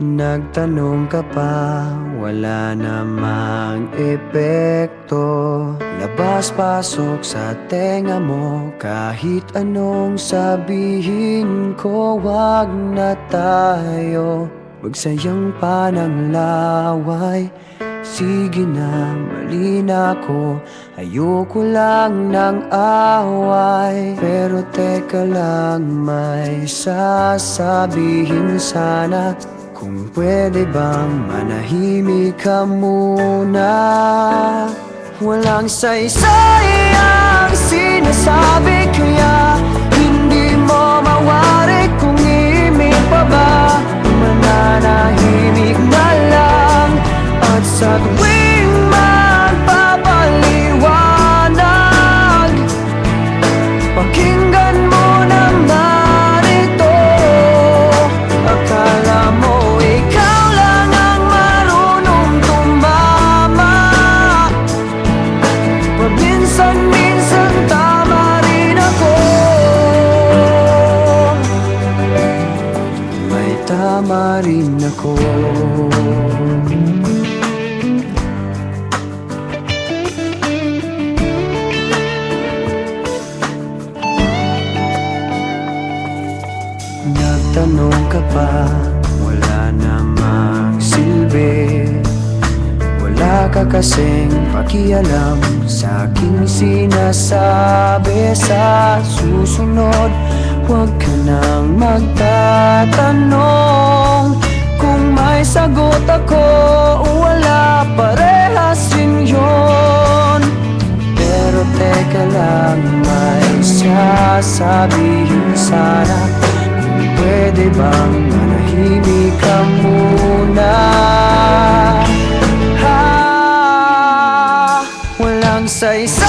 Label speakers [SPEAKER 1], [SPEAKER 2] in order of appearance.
[SPEAKER 1] Nagtanong ka pa, wala namang epekto. Labas-pasok sa tenga mo, kahit anong sabihin ko, wag na tayo magsayang pa ng laway. Sige na, mali na ako, ayoko lang ng away. Pero teka lang, may sasabihin sana. Kung pwede bang manahimik ka muna? Walang saysay ang sinasabi, kaya hindi mo mawari kung imig pa ba. Mananahimik na lang, at sa tuwing magpapaliwanag, pakinggan mo naman ito. Akala mo ikaw lang ang marunong tumama, paminsan-minsan tama rin ako. May tama rin ako. Nagtanong ka pa, wala namang silbi. Wala ka kasing pakialam sa aking sinasabi. Sa susunod, huwag ka nang magtatanong. Kung may sagot ako o wala, parehas din yun. Pero teka lang, may sasabihin sana. Pwede bang manahimik ka muna? Walang saysay